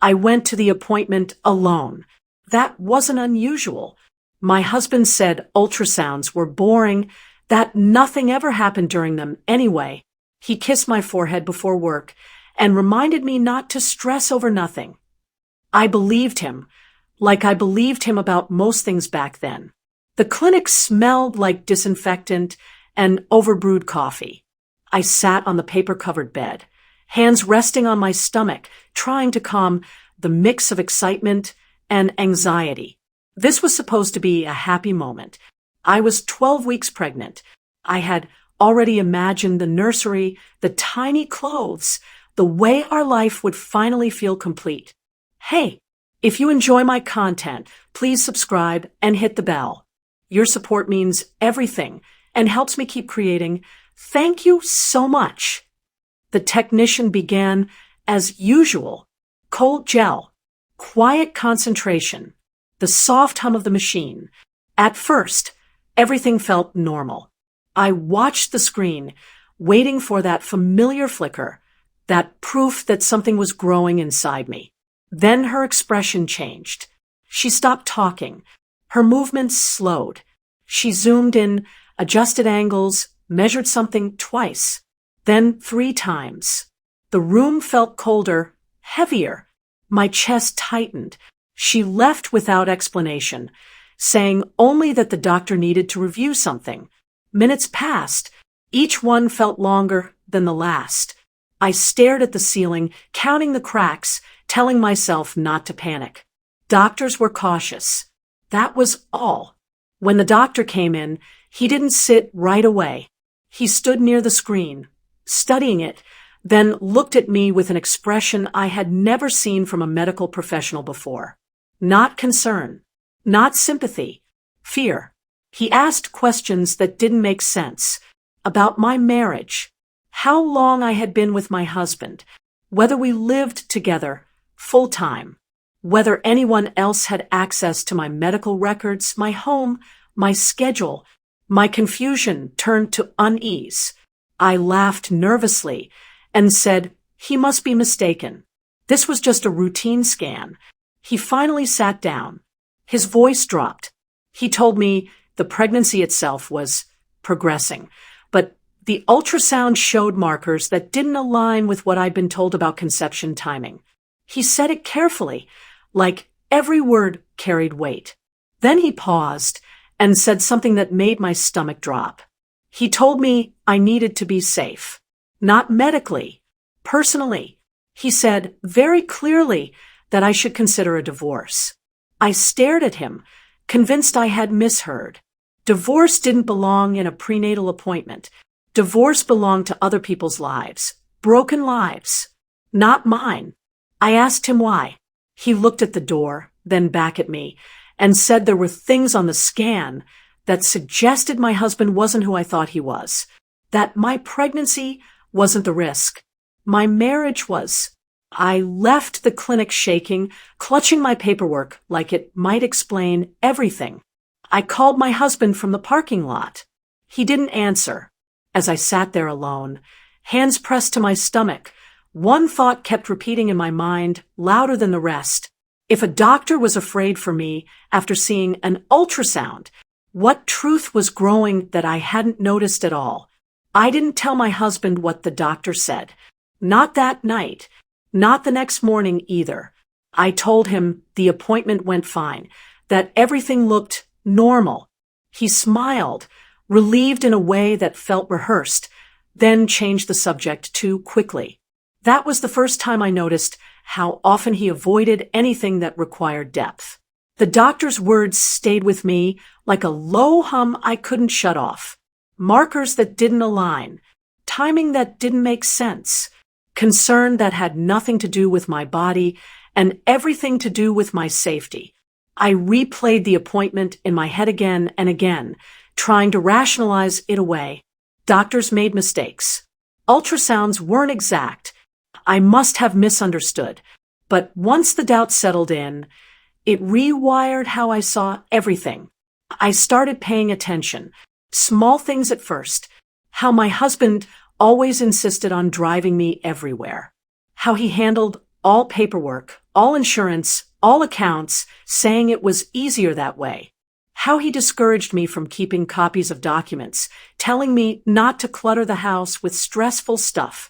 I went to the appointment alone. That wasn't unusual. My husband said ultrasounds were boring, that nothing ever happened during them anyway. He kissed my forehead before work and reminded me not to stress over nothing. I believed him, like I believed him about most things back then. The clinic smelled like disinfectant and overbrewed coffee. I sat on the paper-covered bed, hands resting on my stomach, trying to calm the mix of excitement and anxiety. This was supposed to be a happy moment. I was 12 weeks pregnant. I had already imagined the nursery, the tiny clothes, the way our life would finally feel complete. Hey, if you enjoy my content, please subscribe and hit the bell. Your support means everything and helps me keep creating. Thank you so much. The technician began as usual. Cold gel, quiet concentration, the soft hum of the machine. At first, everything felt normal. I watched the screen, waiting for that familiar flicker, that proof that something was growing inside me. Then her expression changed. She stopped talking. Her movements slowed. She zoomed in, adjusted angles, measured something twice, then 3 times. The room felt colder, heavier. My chest tightened. She left without explanation, saying only that the doctor needed to review something. Minutes passed. Each one felt longer than the last. I stared at the ceiling, counting the cracks, telling myself not to panic. Doctors were cautious. That was all. When the doctor came in, he didn't sit right away. He stood near the screen, studying it, then looked at me with an expression I had never seen from a medical professional before. Not concern, not sympathy, fear. He asked questions that didn't make sense, about my marriage, how long I had been with my husband, whether we lived together full-time, whether anyone else had access to my medical records, my home, my schedule. My confusion turned to unease. I laughed nervously and said, he must be mistaken. This was just a routine scan. He finally sat down. His voice dropped. He told me the pregnancy itself was progressing, but the ultrasound showed markers that didn't align with what I'd been told about conception timing. He said it carefully, like every word carried weight. Then he paused and said something that made my stomach drop. He told me I needed to be safe. Not medically, personally. He said very clearly that I should consider a divorce. I stared at him, convinced I had misheard. Divorce didn't belong in a prenatal appointment. Divorce belonged to other people's lives, broken lives, not mine. I asked him why. He looked at the door, then back at me, and said there were things on the scan that suggested my husband wasn't who I thought he was, that my pregnancy wasn't the risk. My marriage was. I left the clinic shaking, clutching my paperwork like it might explain everything. I called my husband from the parking lot. He didn't answer. As I sat there alone, hands pressed to my stomach, one thought kept repeating in my mind, louder than the rest. If a doctor was afraid for me after seeing an ultrasound, what truth was growing that I hadn't noticed at all? I didn't tell my husband what the doctor said. Not that night. Not the next morning either. I told him the appointment went fine, that everything looked normal. He smiled, relieved in a way that felt rehearsed, then changed the subject too quickly. That was the first time I noticed how often he avoided anything that required depth. The doctor's words stayed with me like a low hum I couldn't shut off. Markers that didn't align, timing that didn't make sense, concern that had nothing to do with my body and everything to do with my safety. I replayed the appointment in my head again and again, trying to rationalize it away. Doctors made mistakes. Ultrasounds weren't exact. I must have misunderstood. But once the doubt settled in, it rewired how I saw everything. I started paying attention. Small things at first. How my husband always insisted on driving me everywhere. How he handled all paperwork, all insurance, all accounts, saying it was easier that way. How he discouraged me from keeping copies of documents, telling me not to clutter the house with stressful stuff.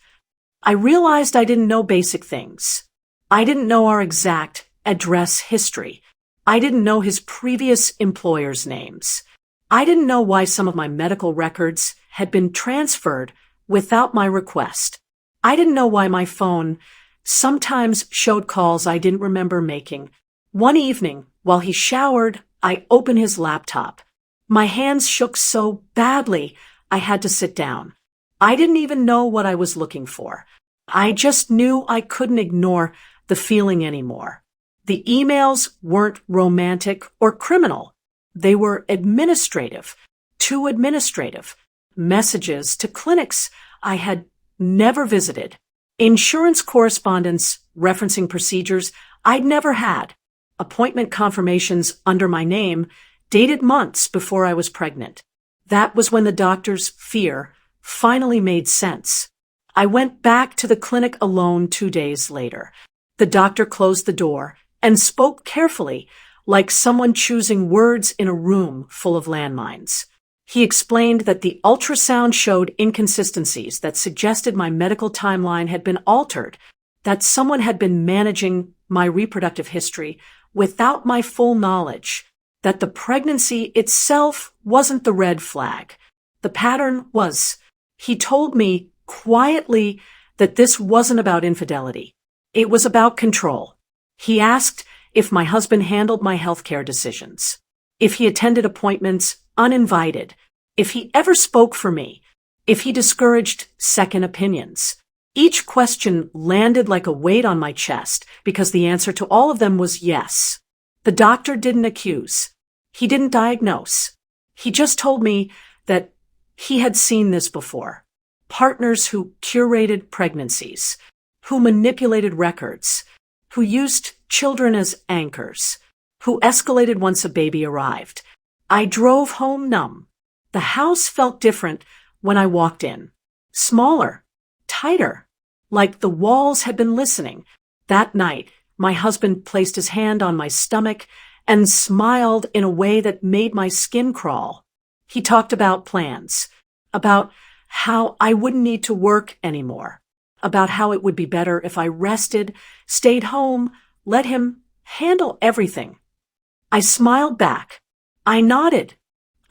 I realized I didn't know basic things. I didn't know our exact address history. I didn't know his previous employers' names. I didn't know why some of my medical records had been transferred without my request. I didn't know why my phone sometimes showed calls I didn't remember making. One evening, while he showered, I opened his laptop. My hands shook so badly, I had to sit down. I didn't even know what I was looking for. I just knew I couldn't ignore the feeling anymore. The emails weren't romantic or criminal. They were administrative, too administrative. Messages to clinics I had never visited. Insurance correspondence referencing procedures I'd never had. Appointment confirmations under my name dated months before I was pregnant. That was when the doctor's fear finally made sense. I went back to the clinic alone 2 days later. The doctor closed the door and spoke carefully, like someone choosing words in a room full of landmines. He explained that the ultrasound showed inconsistencies that suggested my medical timeline had been altered, that someone had been managing my reproductive history without my full knowledge, that the pregnancy itself wasn't the red flag. The pattern was. He told me quietly that this wasn't about infidelity. It was about control. He asked if my husband handled my healthcare decisions, if he attended appointments uninvited, if he ever spoke for me, if he discouraged second opinions. Each question landed like a weight on my chest because the answer to all of them was yes. The doctor didn't accuse. He didn't diagnose. He just told me that he had seen this before. Partners who curated pregnancies, who manipulated records, who used children as anchors, who escalated once a baby arrived. I drove home numb. The house felt different when I walked in. Smaller, tighter, like the walls had been listening. That night, my husband placed his hand on my stomach and smiled in a way that made my skin crawl. He talked about plans, about how I wouldn't need to work anymore, about how it would be better if I rested, stayed home, let him handle everything. I smiled back. I nodded.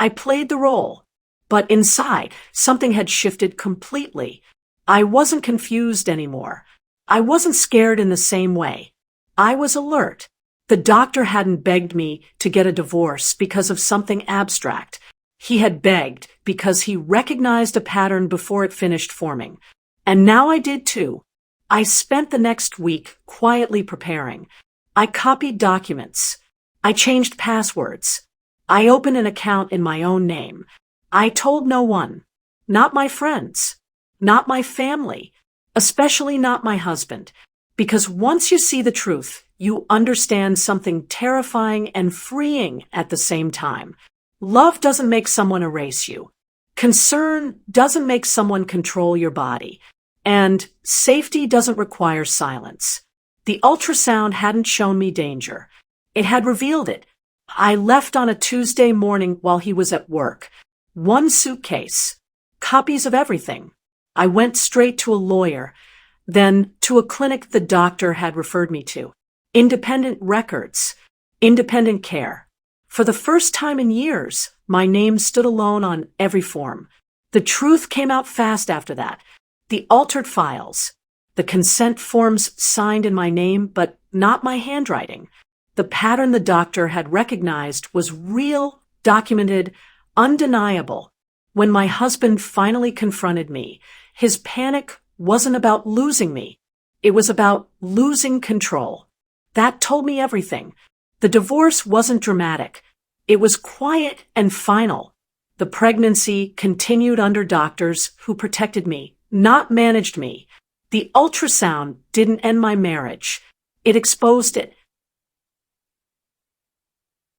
I played the role. But inside, something had shifted completely. I wasn't confused anymore. I wasn't scared in the same way. I was alert. The doctor hadn't begged me to get a divorce because of something abstract. He had begged because he recognized a pattern before it finished forming. And now I did too. I spent the next week quietly preparing. I copied documents. I changed passwords. I opened an account in my own name. I told no one, not my friends, not my family, especially not my husband, because once you see the truth, you understand something terrifying and freeing at the same time. Love doesn't make someone erase you. Concern doesn't make someone control your body. And safety doesn't require silence. The ultrasound hadn't shown me danger. It had revealed it. I left on a Tuesday morning while he was at work. 1 suitcase. Copies of everything. I went straight to a lawyer, then to a clinic the doctor had referred me to. Independent records. Independent care. For the first time in years, my name stood alone on every form. The truth came out fast after that. The altered files. The consent forms signed in my name, but not my handwriting. The pattern the doctor had recognized was real, documented, undeniable. When my husband finally confronted me, his panic wasn't about losing me. It was about losing control. That told me everything. The divorce wasn't dramatic. It was quiet and final. The pregnancy continued under doctors who protected me, not managed me. The ultrasound didn't end my marriage. It exposed it.